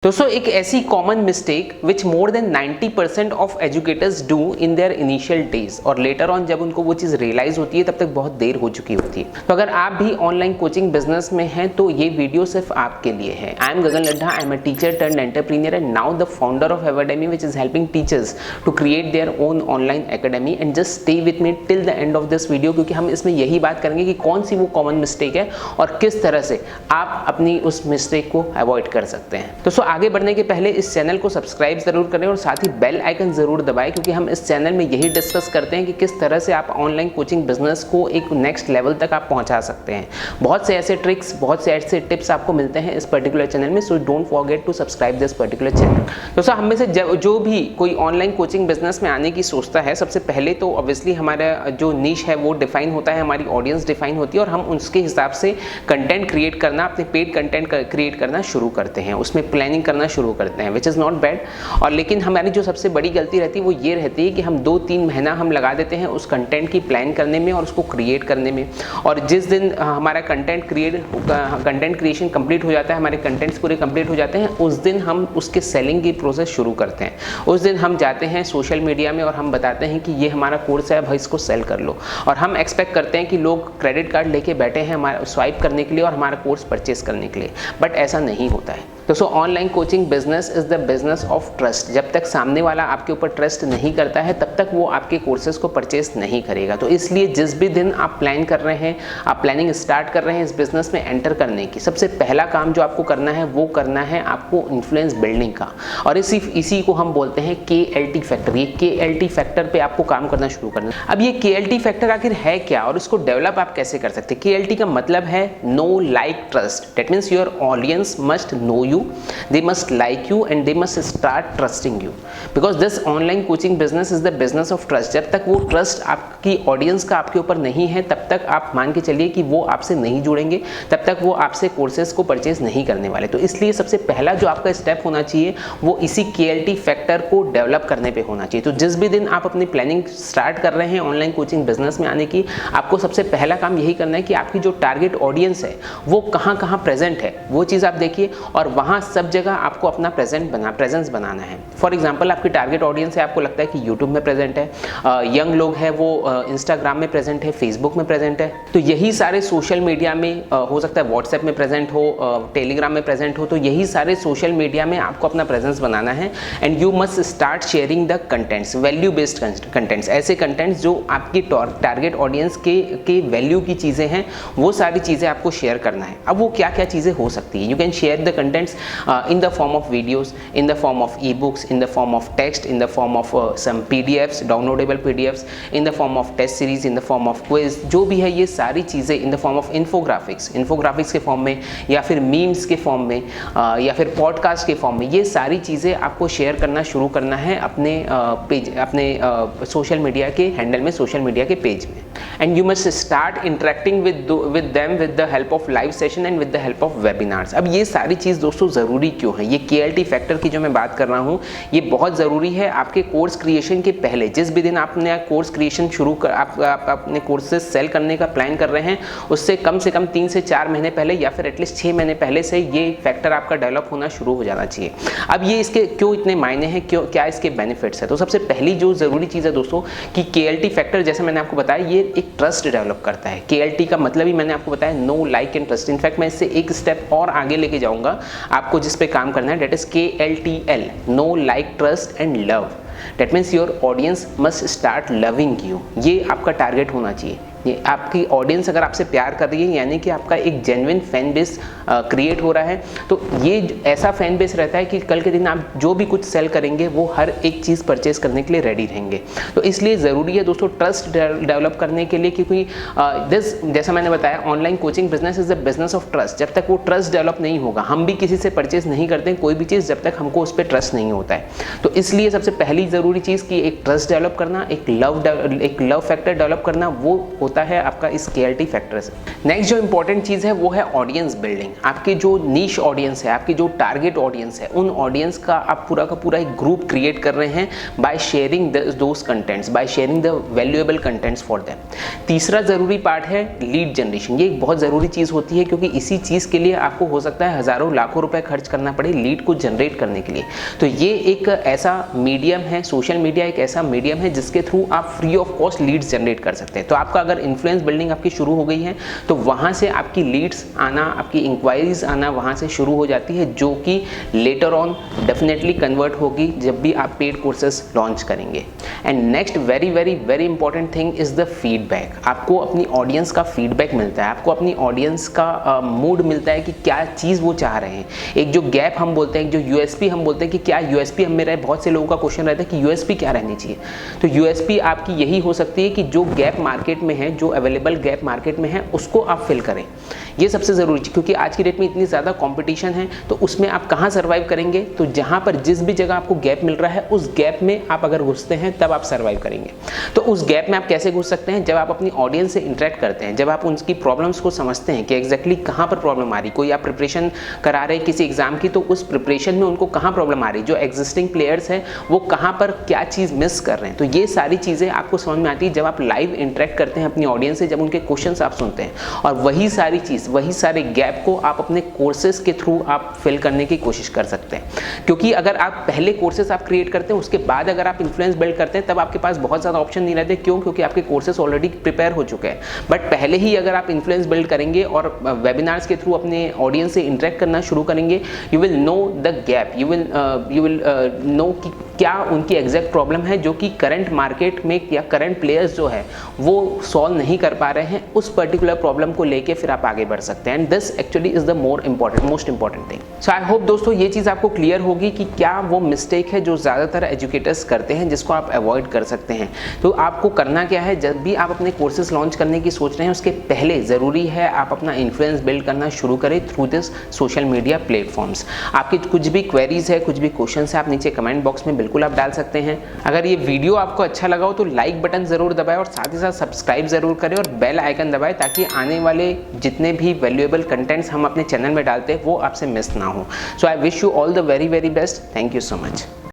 दोस्तों एक ऐसी common mistake which more than 90% of educators do in their initial days और लेटर ऑन जब उनको वो चीज़ रियलाइज होती है तब तक बहुत देर हो चुकी होती है। तो अगर आप भी ऑनलाइन कोचिंग बिजनेस में हैं तो ये वीडियो सिर्फ आपके लिए है। I am Gagan Laddha, I am a teacher turned entrepreneur and now the founder of Avademy which is helping teachers to create their own online academy. And just stay with me till the end of this video, क्योंकि हम इसमें यही बात करेंगे कि कौन सी वो common mistake है और किस तरह से आप अपनी उस मिस्टेक को अवॉइड कर सकते हैं। दोस्तों आगे बढ़ने के पहले इस चैनल को सब्सक्राइब जरूर करें और साथ ही बेल आइकन जरूर दबाएं, क्योंकि हम इस चैनल में यही डिस्कस करते हैं कि किस तरह से आप ऑनलाइन कोचिंग बिजनेस को एक नेक्स्ट लेवल तक आप पहुंचा सकते हैं। बहुत से ऐसे ट्रिक्स, बहुत से ऐसे टिप्स आपको मिलते हैं इस पर्टिकुलर चैनल में, so don't forget to subscribe this particular channel. दोस्तों हम में से जो भी कोई ऑनलाइन कोचिंग बिजनेस में आने की सोचता है, सबसे पहले तो ऑब्वियसली हमारा जो नीश है वो डिफाइन होता है, हमारी ऑडियंस डिफाइन होती है और हम उसके हिसाब से कंटेंट क्रिएट करना, अपने पेड कंटेंट क्रिएट करना शुरू करते हैं, उसमें प्लानिंग करना शुरू करते हैं, विच इज़ नॉट बैड। और लेकिन हमारी जो सबसे बड़ी गलती रहती है वो ये रहती है कि हम 2-3 महीना हम लगा देते हैं उस कंटेंट की प्लान करने में और उसको क्रिएट करने में, और जिस दिन हमारा कंटेंट क्रिएशन कंप्लीट हो जाता है, हमारे कंटेंट्स पूरे कंप्लीट हो जाते हैं, उस दिन हम उसके सेलिंग की प्रोसेस शुरू करते हैं। उस दिन हम जाते हैं सोशल मीडिया में और हम बताते हैं कि ये हमारा कोर्स है, भाई इसको सेल कर लो, और हम एक्सपेक्ट करते हैं कि लोग क्रेडिट कार्ड लेके बैठे हैं हमारा स्वाइप करने के लिए और हमारा कोर्स परचेस करने के लिए, बट ऐसा नहीं होता है। दोस्तों online coaching business is the business of trust. जब तक सामने वाला आपके ऊपर ट्रस्ट नहीं करता है तब तक वो आपके कोर्सेज को परचेस नहीं करेगा। तो इसलिए जिस भी दिन आप प्लान कर रहे हैं, आप प्लानिंग स्टार्ट कर रहे हैं इस बिजनेस में एंटर करने की, सबसे पहला काम जो आपको करना है वो करना है आपको इन्फ्लुएंस बिल्डिंग का, और इसी को हम बोलते हैं KLT फैक्टर। ये KLT फैक्टर पे आपको काम करना शुरू करना है। अब ये KLT फैक्टर आखिर है क्या और इसको डेवलप आप कैसे कर सकते हैं? KLT का मतलब है no like trust. That means your audience must know you, they must like you and they must start trusting you, because this online coaching business is the business of trust। जब तक वो trust आपकी audience का आपके ऊपर नहीं है तब तक आप मान के चलिए कि वो आपसे नहीं जुड़ेंगे, तब तक वो आपसे कोर्सेज को परचेज नहीं करने वाले। तो इसलिए सबसे पहला जो आपका स्टेप होना चाहिए वो इसी KLT फैक्टर को डेवलप करने पे होना चाहिए। तो जिस भी दिन आप अपनी प्लानिंग स्टार्ट कर रहे हैं ऑनलाइन कोचिंग बिजनेस में आने की, आपको सबसे पहला काम यही करना है कि आपकी जो टारगेट ऑडियंस है वो कहाँ कहाँ प्रेजेंट है वो चीज़ आप देखिए, और वहाँ सब जगह आपको अपना प्रेजेंस बनाना है। फॉर एग्जांपल आपकी टारगेट ऑडियंस है, आपको लगता है कि यूट्यूब में प्रेजेंट है, यंग लोग हैं वो इंस्टाग्राम में प्रेजेंट है, फेसबुक में प्रेजेंट है, तो यही सारे सोशल मीडिया में हो सकता है व्हाट्सएप में प्रेजेंट हो, टेलीग्राम में प्रेजेंट हो, तो यही सारे सोशल मीडिया में आपको अपना प्रेजेंस बनाना है। And you must start sharing the contents, value based contents, ऐसे कंटेंट्स जो आपकी टारगेट ऑडियंस के वैल्यू की चीज़ें हैं, वो सारी चीज़ें आपको शेयर करना है। अब वो क्या क्या चीज़ें हो सकती है? You can share the contents in the form of videos, in the form of ebooks, in the form of text, in the form of some PDFs, downloadable PDFs, in the form of test series, in the form of quiz, जो भी है ये सारी चीज़ें in the form of infographics के form में, या फिर मीम्स के फॉर्म में, या फिर पॉडकास्ट के फॉर्म में, ये सारी चीज़ें आपको शेयर करना शुरू करना है अपने पेज, अपने सोशल मीडिया के हैंडल में, सोशल मीडिया के पेज में। And you must start interacting with them with the help of live session and with the help of webinars. अब ये सारी चीज़ दोस्तों ज़रूरी क्यों है? ये KLT फैक्टर की जो मैं बात कर रहा हूँ ये बहुत ज़रूरी है आपके कोर्स क्रिएशन के पहले। जिस भी दिन आपने कोर्स क्रिएशन शुरू कर आप अपने कोर्सेज सेल करने का प्लान कर रहे हैं, उससे कम से कम 3 से 4 महीने पहले या फिर एटलीस्ट 6 महीने पहले से ये फैक्टर आपका डेवलप होना शुरू हो जाना चाहिए। अब ये इसके क्यों इतने मायने हैं, क्या इसके बेनिफिट्स है? तो सबसे पहली जो ज़रूरी चीज़ है दोस्तों कि KLT फैक्टर, जैसे मैंने आपको बताया, ये एक ट्रस्ट डेवलप करता है। KLT का मतलब ही मैंने आपको बताया, know like and trust. In fact मैं इससे एक स्टेप और आगे लेके जाऊँगा आपको, जिस पे काम करना है, date is KLTL, know like trust and love. Date means your audience must start loving you. ये आपका टारगेट होना चाहिए। ये आपकी ऑडियंस अगर आपसे प्यार कर रही है, यानी कि आपका एक जेन्युइन फैन बेस क्रिएट हो रहा है, तो ये ऐसा फैन बेस रहता है कि कल के दिन आप जो भी कुछ सेल करेंगे वो हर एक चीज़ परचेज करने के लिए रेडी रहेंगे। तो इसलिए ज़रूरी है दोस्तों ट्रस्ट डेवलप करने के लिए, क्योंकि जैसा मैंने बताया, online coaching business is the business of trust. जब तक वो ट्रस्ट डेवलप नहीं होगा, हम भी किसी से परचेज नहीं करते हैं कोई भी चीज़ जब तक हमको उस पर ट्रस्ट नहीं होता है। तो इसलिए सबसे पहली ज़रूरी चीज़ कि एक ट्रस्ट डेवलप करना, एक लव फैक्टर डेवलप करना, वो होता है आपका इस KLT फैक्टर से। नेक्स्ट जो इंपॉर्टेंट चीज़ है वो है ऑडियंस बिल्डिंग। आपकी जो नीश ऑडियंस है, आपकी जो टारगेट ऑडियंस है, उन ऑडियंस का आप पूरा का पूरा एक ग्रुप क्रिएट कर रहे हैं by sharing those contents, by sharing the valuable contents for them. तीसरा ज़रूरी पार्ट है लीड जनरेशन। ये एक बहुत ज़रूरी चीज़ होती है क्योंकि इसी चीज़ के लिए आपको हो सकता है हज़ारों लाखों रुपए खर्च करना पड़े लीड को जनरेट करने के लिए। तो ये एक ऐसा मीडियम है, सोशल मीडिया एक ऐसा मीडियम है जिसके थ्रू आप free of cost leads generate कर सकते हैं। तो आपका अगर इन्फ्लुएंस बिल्डिंग आपकी शुरू हो गई है तो वहाँ से आपकी लीड्स आना, आपकी इंक्वायरीज आना वहाँ से शुरू हो जाती है, जो कि लेटर ऑन डेफिनेटली कन्वर्ट होगी जब भी आप पेड कोर्सेज लॉन्च करेंगे। And next very very very important thing is the feedback. आपको अपनी ऑडियंस का फीडबैक मिलता है, आपको अपनी ऑडियंस का मूड मिलता है कि क्या चीज़ वो चाह रहे हैं। एक जो गैप हम बोलते हैं, जो USP हम बोलते हैं कि क्या USP हम मेरा बहुत से लोगों का क्वेश्चन रहता है कि USP क्या रहनी चाहिए। तो USP आपकी यही हो सकती है कि जो गैप मार्केट में है, जो अवेलेबल गैप मार्केट में है, उसको आप फिल करें। ये सबसे ज़रूरी है क्योंकि आज की डेट में इतनी ज़्यादा कंपटीशन है, तो उसमें आप कहाँ सर्वाइव करेंगे। तो जहाँ पर जिस भी जगह आपको गैप मिल रहा है उस गैप में आप अगर घुसते हैं तब आप सर्वाइव करेंगे। तो उस गैप में आप कैसे घुस सकते हैं? जब आप अपनी ऑडियंस से इंटरेक्ट करते हैं, जब आप उनकी प्रॉब्लम्स को समझते हैं कि एग्जैक्टली कहाँ पर प्रॉब्लम आ रही। कोई आप प्रिपरेशन करा रहे हैं किसी एग्जाम की, तो उस प्रिपरेशन में उनको कहाँ प्रॉब्लम आ रही, जो एग्जिस्टिंग प्लेयर्स हैं वो कहाँ पर क्या चीज़ मिस कर रहे हैं। तो ये सारी चीज़ें आपको समझ में आती है जब आप लाइव इंटरेक्ट करते हैं अपनी ऑडियंस से, जब उनके क्वेश्चंस आप सुनते हैं, और वही सारी चीज़, वही सारे गैप को आप अपने कोर्सेज के थ्रू आप फिल करने की कोशिश कर सकते हैं। क्योंकि अगर आप पहले कोर्सेज आप क्रिएट करते हैं, उसके बाद अगर आप इन्फ्लुएंस बिल्ड करते हैं, तब आपके पास बहुत ज़्यादा ऑप्शन नहीं रहते। क्यों? क्योंकि आपके कोर्सेज ऑलरेडी प्रिपेयर हो चुके हैं। बट पहले ही अगर आप इन्फ्लुएंस बिल्ड करेंगे और वेबिनार्स के थ्रू अपने ऑडियंस से इंटरेक्ट करना शुरू करेंगे, you will know the gap, you will know कि क्या उनकी एग्जैक्ट प्रॉब्लम है जो कि करंट मार्केट में या करंट प्लेयर्स जो है वो सॉल्व नहीं कर पा रहे हैं। उस पर्टिकुलर प्रॉब्लम को लेके फिर आप आगे बढ़ सकते हैं। And this actually is the most important thing. So I hope दोस्तों ये चीज़ आपको क्लियर होगी कि क्या वो मिस्टेक है जो ज़्यादातर एजुकेटर्स करते हैं, जिसको आप अवॉइड कर सकते हैं। तो आपको करना क्या है, जब भी आप अपने कोर्सेज लॉन्च करने की सोच रहे हैं उसके पहले ज़रूरी है आप अपना इन्फ्लुएंस बिल्ड करना शुरू करें through this social media platforms. आपकी कुछ भी क्वेरीज है, कुछ भी क्वेश्चन है, आप नीचे कमेंट बॉक्स में बिल्कुल आप डाल सकते हैं। अगर ये वीडियो आपको अच्छा लगा हो तो लाइक बटन ज़रूर दबाएं और साथ ही साथ सब्सक्राइब ज़रूर करें और बेल आइकन दबाएं ताकि आने वाले जितने भी वैल्यूएबल कंटेंट्स हम अपने चैनल में डालते हैं वो आपसे मिस ना हो। So I wish you all the very very best. Thank you so much.